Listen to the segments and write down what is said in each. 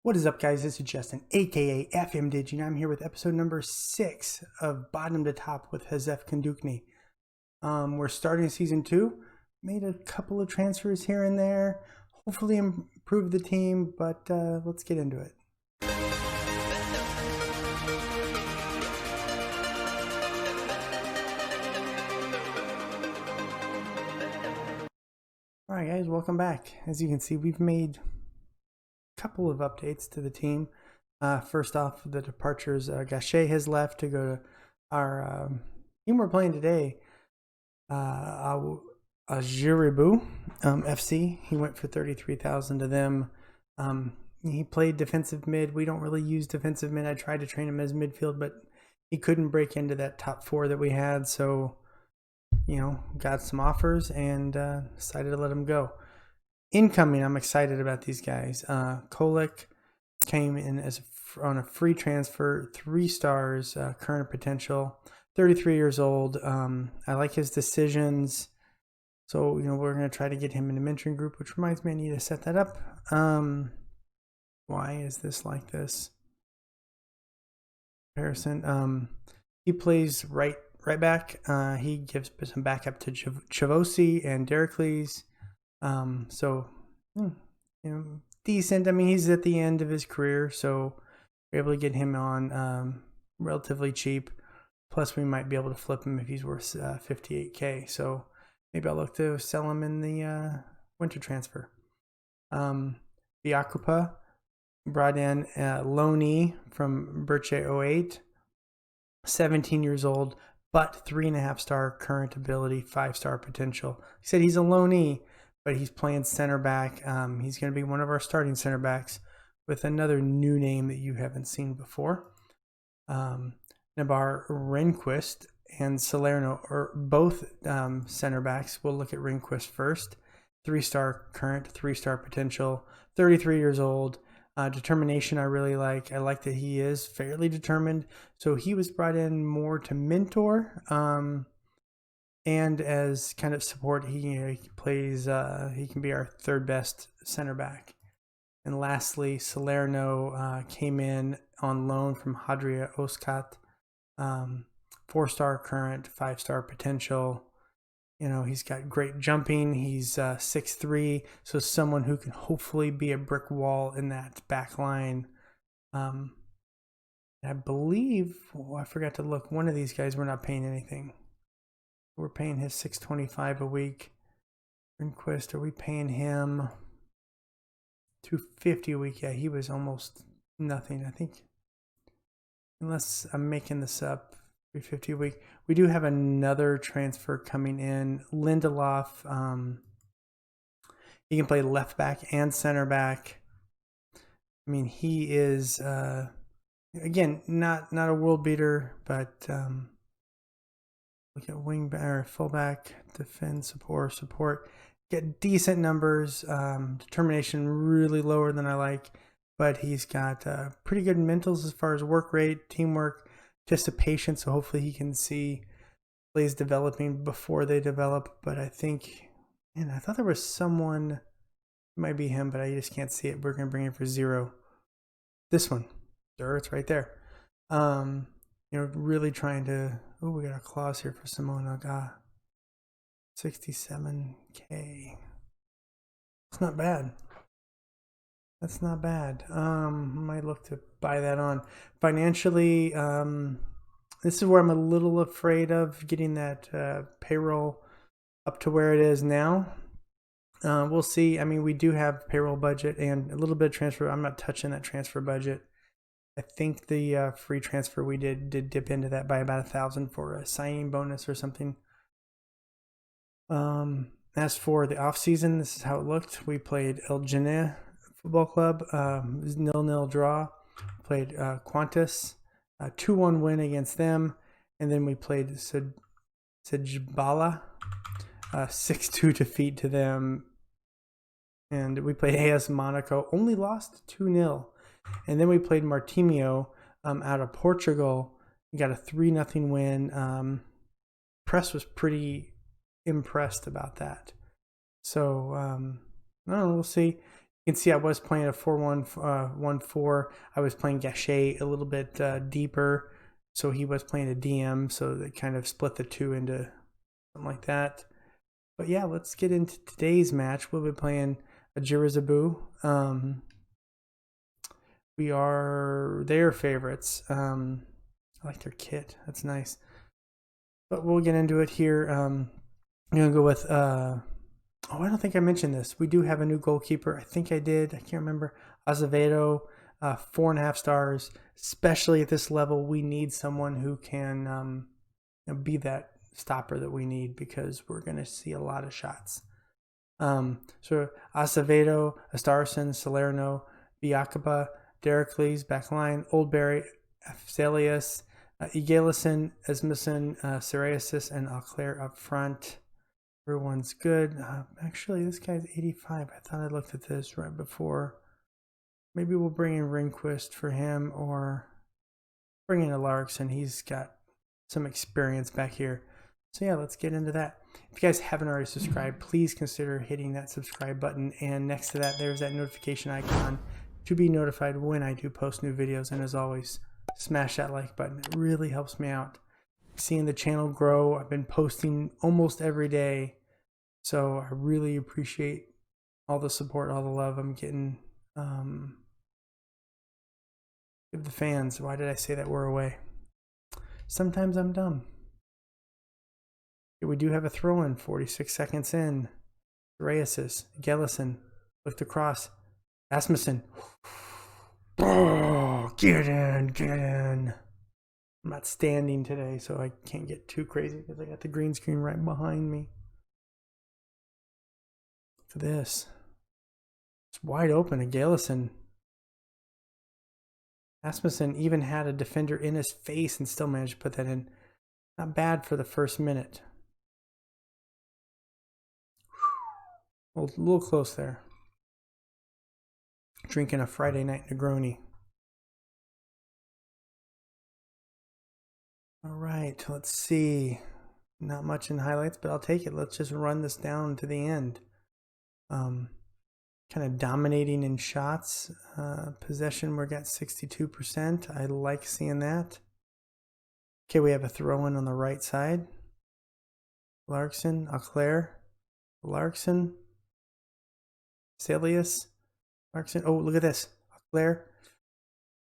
What is up, guys? This is Justin, aka FMDigi, and I'm here with episode number 6 of Bottom to Top with Hesef Kaduqni. We're starting season 2. Made a couple of transfers here and there. Hopefully improve the team, but let's get into it. Alright guys, welcome back. As you can see, we've made couple of updates to the team. First off, the departures. Gachet has left to go to our team we're playing today. Ajiribu FC. He went for 33,000 to them. He played defensive mid. We don't really use defensive mid. I tried to train him as midfield, but he couldn't break into that top 4 that we had. So, got some offers and decided to let him go. Incoming, I'm excited about these guys. Kolik came in on a free transfer, 3 stars, current potential, 33 years old. I like his decisions. So, we're going to try to get him in the mentoring group, which reminds me I need to set that up. Why is this like this? Comparison. He plays right back. He gives some backup to Chavosi and Dericles. Decent. I mean, he's at the end of his career, so we're able to get him on relatively cheap. Plus, we might be able to flip him if he's worth 58K. So maybe I'll look to sell him in the winter transfer. Biakupa brought in Loney from Birche 08, 17 years old, but 3.5-star current ability, 5-star potential. He said he's a Loney, but he's playing center back. He's going to be one of our starting center backs with another new name that you haven't seen before. Nabar Rehnquist and Salerno are both center backs. We'll look at Rehnquist first. 3-star current, 3-star potential, 33 years old. Determination I really like. I like that he is fairly determined. So he was brought in more to mentor. And as kind of support, he plays. He can be our 3rd best center back. And lastly, Salerno came in on loan from Hadria Oscat. 4-star current, 5-star potential. He's got great jumping. He's 6'3", so someone who can hopefully be a brick wall in that back line. I believe. I forgot to look. One of these guys we're not paying anything. We're paying his $625 a week. Rehnquist, are we paying him $250 a week? Yeah, he was almost nothing, I think. Unless I'm making this up, $350 a week. We do have another transfer coming in. Lindelof. He can play left back and center back. I mean, he is again not a world beater, but look at wing or fullback, defend, support. Get decent numbers. Determination really lower than I like, but he's got pretty good mentals as far as work rate, teamwork, just a patience. So hopefully he can see plays developing before they develop. But I think, I thought there was someone. It might be him, but I just can't see it. We're gonna bring him for 0. This one, sure, it's right there. Really trying to. Oh, we got a clause here for Simone Aga. 67K. It's not bad. That's not bad. Might look to buy that on. Financially, this is where I'm a little afraid of getting that payroll up to where it is now. We'll see. I mean, we do have payroll budget and a little bit of transfer. I'm not touching that transfer budget. I think the free transfer we did dip into that by about 1,000 for a signing bonus or something. As for the off season, this is how it looked. We played El Janneh Football Club, 0-0 draw. Played Qantas, 2-1 win against them, and then we played Sejbala, 6-2 defeat to them, and we played AS Monaco, only lost 2-0. And then we played Martimio out of Portugal. We got a 3-0 win. Press was pretty impressed about that. So, I don't know, we'll see. You can see I was playing a 4-1-1-4. I was playing Gachet a little bit deeper, so he was playing a DM, so they kind of split the two into something like that. But yeah, let's get into today's match. We'll be playing a Jirizabu. We are their favorites. I like their kit. That's nice. But we'll get into it here. I'm going to go with... Oh, I don't think I mentioned this. We do have a new goalkeeper. I think I did. I can't remember. Azevedo, 4.5 stars. Especially at this level, we need someone who can be that stopper that we need, because we're going to see a lot of shots. So Azevedo, Astarson, Salerno, Biakaba, Dericles, backline, Oldberry, Afzelius, Egalison, Esmison, Sarayasis, and Auclair up front. Everyone's good. Actually, this guy's 85. I thought I looked at this right before. Maybe we'll bring in Ringquist for him, or bring in a Larkson. He's got some experience back here. So yeah, let's get into that. If you guys haven't already subscribed, please consider hitting that subscribe button. And next to that, there's that notification icon to be notified when I do post new videos. And as always, smash that like button. It really helps me out. Seeing the channel grow. I've been posting almost every day, so I really appreciate all the support, all the love I'm getting. Give the fans. Why did I say that we're away? Sometimes I'm dumb. Here we do have a throw-in. 46 seconds in. Rayasis, Gellison, looked across. Asmussen. Oh, get in, get in. I'm not standing today, so I can't get too crazy because I got the green screen right behind me. Look at this. It's wide open. A Galison. Asmussen even had a defender in his face and still managed to put that in. Not bad for the first minute. A little close there. Drinking a Friday night Negroni. All right, let's see. Not much in highlights, but I'll take it. Let's just run this down to the end. Kind of dominating in shots. Possession, we're at 62%. I like seeing that. Okay, we have a throw-in on the right side. Larkson, Auclair, Larkson, Celius, Larkson. Oh, look at this. Auclair.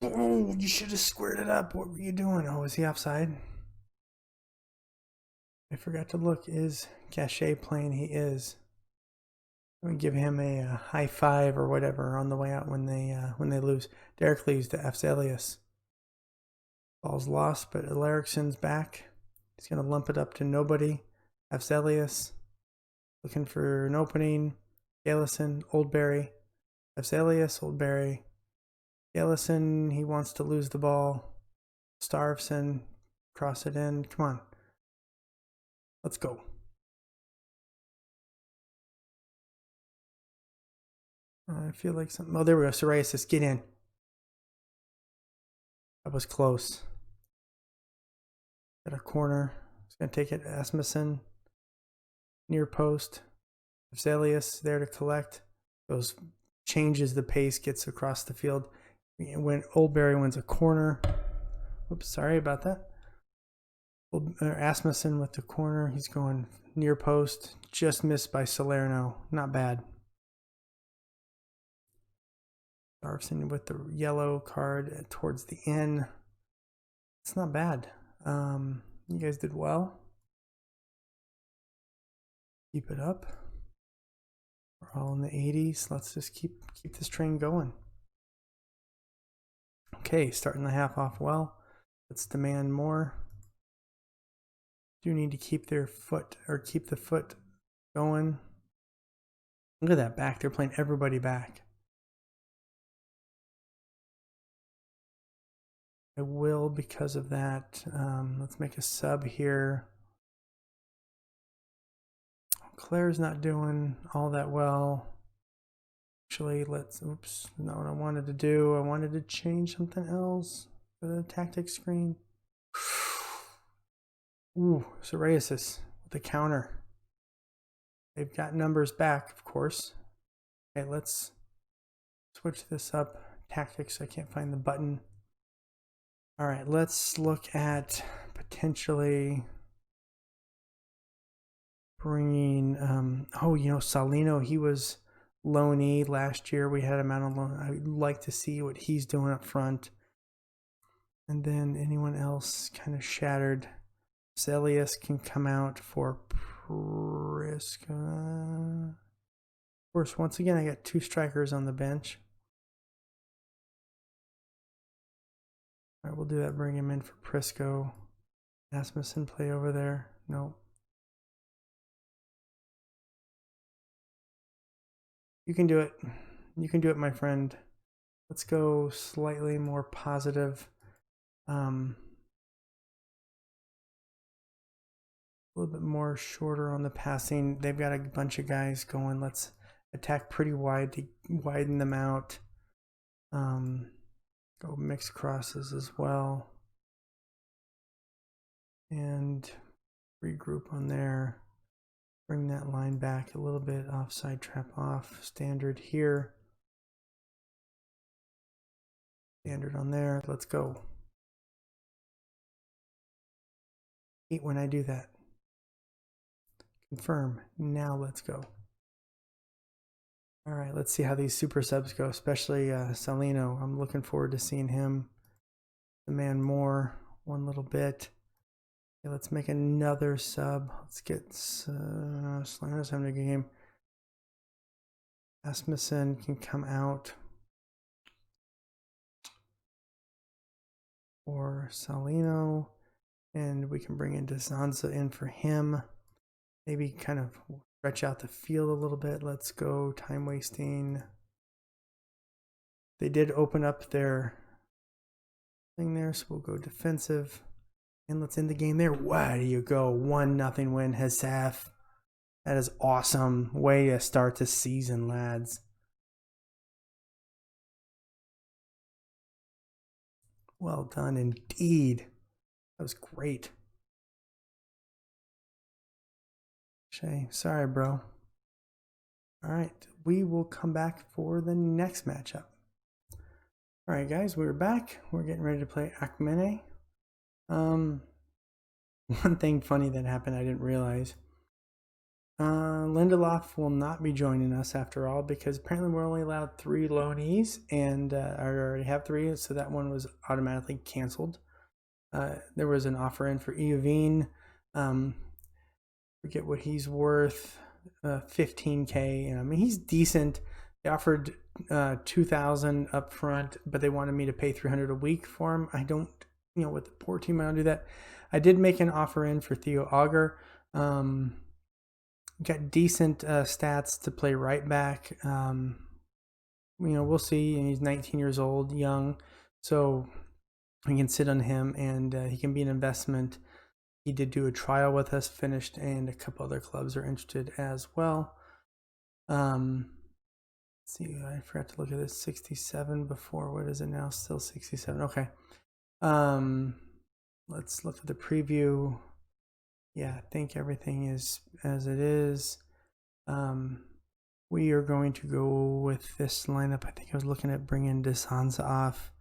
Oh, you should have squared it up. What were you doing? Oh, is he offside? I forgot to look. Is Gachet playing? He is. I'm gonna give him a high five or whatever on the way out when they lose. Dericles to Afzelius. Ball's lost, but Larrickson's back. He's gonna lump it up to nobody. Afzelius looking for an opening. Galison, Oldberry, Afzelius, Oldberry. Galison, he wants to lose the ball. Starvson, cross it in. Come on. Let's go. I feel like something. Oh, there we go. Psoriasis, get in. That was close. At a corner. He's going to take it. Asmussen. Near post. Afzelius there to collect. Goes, changes the pace, gets across the field. When Oldberry wins a corner. Oops, sorry about that. Asmussen with the corner. He's going near post. Just missed by Salerno. Not bad. Darvson with the yellow card towards the end. It's not bad. You guys did well. Keep it up. We're all in the 80s. Let's just keep this train going. Okay, starting the half off well. Let's demand more. Do need to keep their foot, or keep the foot going. Look at that back. They're playing everybody back. I will because of that. Let's make a sub here. Claire's not doing all that well. Actually, oops, not what I wanted to do. I wanted to change something else for the tactics screen. Ooh, psoriasis with the counter. They've got numbers back, of course. Okay, let's switch this up. Tactics, I can't find the button. All right, let's look at potentially bringing, oh, you know, Salino, he was loanee last year. We had him out on loan. I'd like to see what he's doing up front. And then anyone else kind of shattered. Celius can come out for Prisca. Of course, once again, I got 2 strikers on the bench. All right, we'll do that. Bring him in for Prisco. Asmussen play over there. No. You can do it. You can do it, my friend. Let's go slightly more positive. A little bit more shorter on the passing. They've got a bunch of guys going. Let's attack pretty wide to widen them out. Go mixed crosses as well. And regroup on there. Bring that line back a little bit. Offside trap off. Standard here. Standard on there. Let's go. Hate when I do that. Confirm. Now let's go. All right, let's see how these super subs go, especially Salino. I'm looking forward to seeing him demand more one little bit. Okay, let's make another sub. Let's get Salino's having a good game. Asmussen can come out. Or Salino. And we can bring in Desanza in for him. Maybe kind of stretch out the field a little bit. Let's go time wasting. They did open up their thing there, so we'll go defensive. And let's end the game there. Why do you go? 1-0 win, Hesef. That is awesome. Way to start the season, lads. Well done indeed. That was great. Shay, sorry, bro. All right, we will come back for the next matchup. All right, guys, we're back. We're getting ready to play Akmene. One thing funny that happened I didn't realize. Lindelof will not be joining us after all because apparently we're only allowed 3 loanees, and I already have 3, so that one was automatically canceled. There was an offer in for Iovine. Forget what he's worth, $15K, and I mean he's decent. They offered $2,000 up front, but they wanted me to pay $300 a week for him. I don't, you know, with the poor team, I don't do that. I did make an offer in for Theo Auger. Got decent stats to play right back. You know, we'll see. And he's 19 years old, young, so we can sit on him, and he can be an investment. He did do a trial with us, finished, and a couple other clubs are interested as well. Let's see, I forgot to look at this. 67 before. What is it now? Still 67. Okay. Let's look at the preview. Yeah, I think everything is as it is. We are going to go with this lineup. I think I was looking at bringing Desanza off.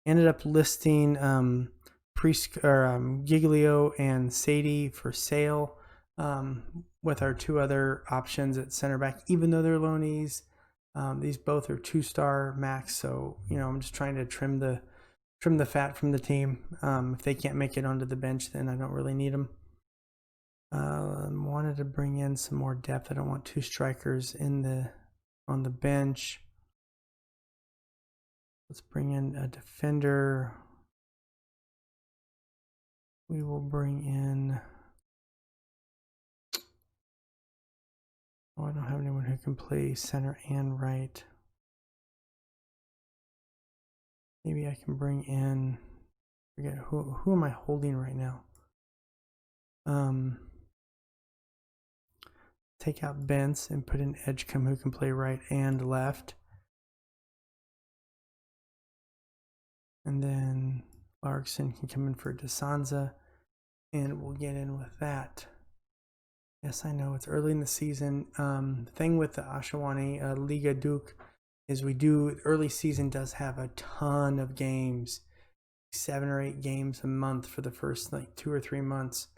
Ended up listing Giglio and Sadie for sale with our 2 other options at center back, even though they're loanees. These both are 2-star max, so you know I'm just trying to trim the fat from the team. If they can't make it onto the bench, then I don't really need them. Wanted to bring in some more depth. I don't want 2 strikers on the bench. Let's bring in a defender. We will bring in. Oh, I don't have anyone who can play center and right. Maybe I can bring in. Forget who am I holding right now? Take out Bence and put in Edgecombe who can play right and left. And then Larkson can come in for Desanza, and we'll get in with that. Yes, I know it's early in the season. The thing with the Ashawani Liga Duke, is early season does have a ton of games, 7 or 8 games a month for the first like 2 or 3 months.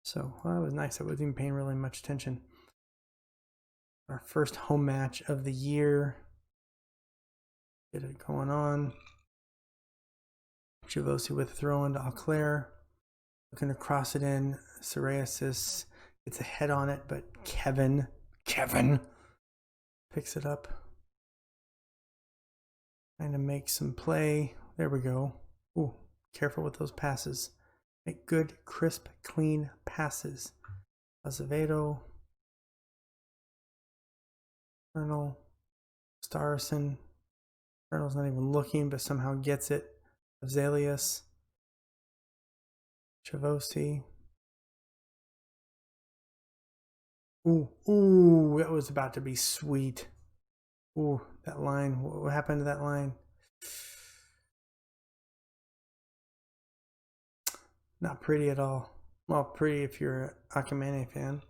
So well, that was nice. I wasn't even paying really much attention. Our first home match of the year. Get it going on. Chavosi with a throw into Auclair. Looking to cross it in. Psoriasis gets a head on it, but Kevin picks it up. Trying to make some play. There we go. Ooh, careful with those passes. Make good, crisp, clean passes. Azevedo. Colonel. Starson. Colonel's not even looking, but somehow gets it. Azaleas. Chavosi. Ooh, that was about to be sweet. Ooh, that line. What happened to that line? Not pretty at all. Well, pretty if you're an Akamene fan.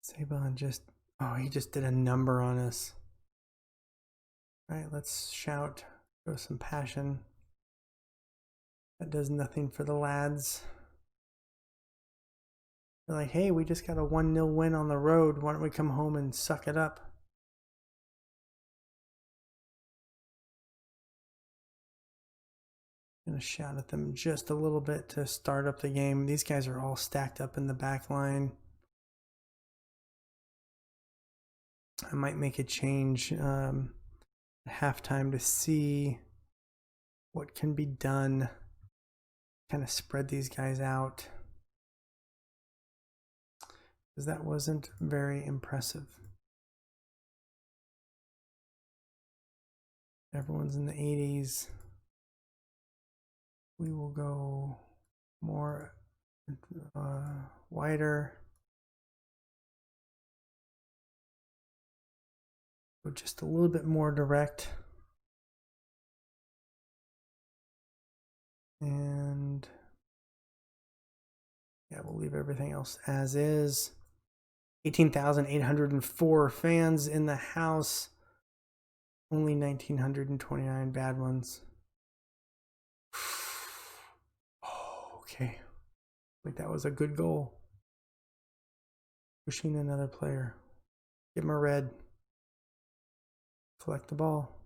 Saban he just did a number on us. All right, let's shout. Show some passion. That does nothing for the lads. They're like, hey, we just got a 1-0 win on the road. Why don't we come home and suck it up? I'm going to shout at them just a little bit to start up the game. These guys are all stacked up in the back line. I might make a change at halftime to see what can be done. Kind of spread these guys out. Because that wasn't very impressive. Everyone's in the 80s. We will go more wider. Go just a little bit more direct. And yeah, we'll leave everything else as is. 18,804 fans in the house. Only 1,929 bad ones. Oh, okay. Like that was a good goal. Pushing another player. Give him a red. Collect the ball.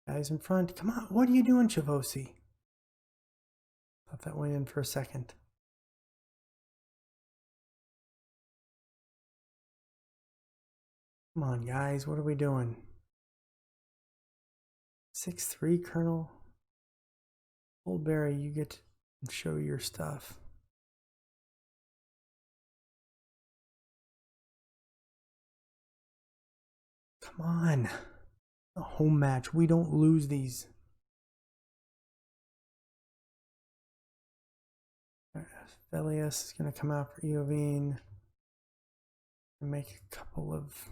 Guys in front. Come on. What are you doing, Chavosi? Thought that went in for a second. Come on, guys. What are we doing? 6'3", Colonel. Oldberry, you get to show your stuff. Come on. A home match. We don't lose these. Velius is going to come out for Eovine. Make a couple of...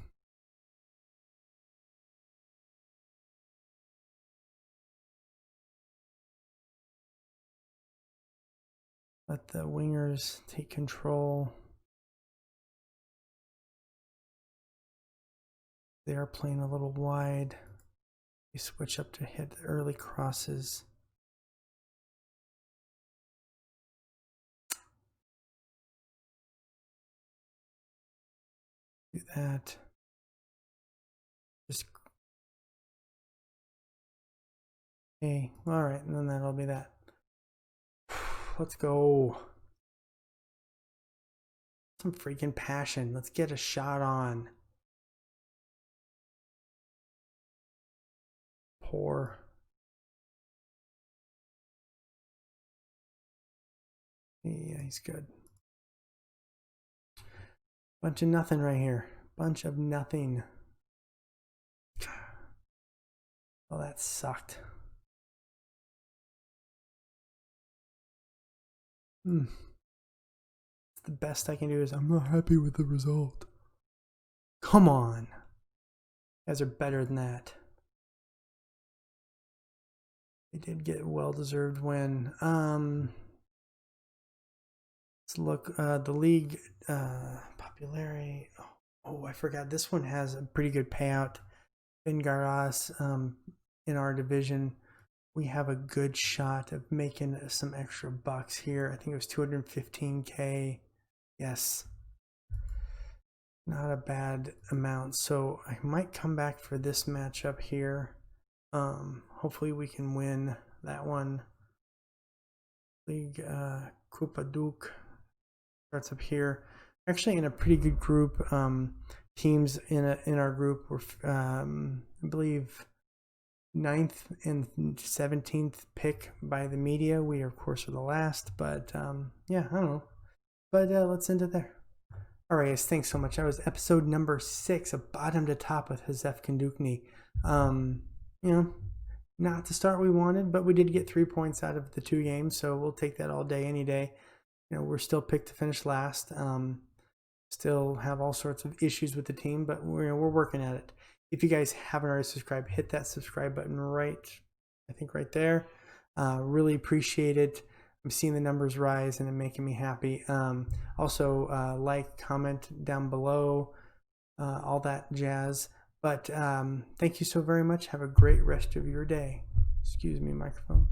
Let the wingers take control. They are playing a little wide. We switch up to hit the early crosses. Do that. Just okay. All right, and then that'll be that. Let's go. Some freaking passion. Let's get a shot on. Poor. Yeah, he's good. Bunch of nothing right here. Bunch of nothing. Oh, that sucked. The best I can do is I'm not happy with the result. Come on. You guys are better than that. They did get a well-deserved win. Let's look. The league popularity. Oh, I forgot. This one has a pretty good payout. Bengaras, in our division, we have a good shot of making some extra bucks here. I think it was 215K. Yes. Not a bad amount. So I might come back for this matchup here. Hopefully we can win that one. League Kupaduk starts up here. Actually in a pretty good group. Teams in our group were I believe 9th and 17th pick by the media. We of course are the last, but yeah, I don't know. But let's end it there. All right, guys, thanks so much. That was episode number 6 of Bottom to Top with Hesef Kaduqni. You know, not the start we wanted, but we did get 3 points out of the 2 games, so we'll take that all day, any day. You know, we're still picked to finish last. Still have all sorts of issues with the team, but we're working at it. If you guys haven't already subscribed, hit that subscribe button right there. Really appreciate it. I'm seeing the numbers rise and it's making me happy. Also, like, comment down below, all that jazz. But thank you so very much. Have a great rest of your day. Excuse me, microphone.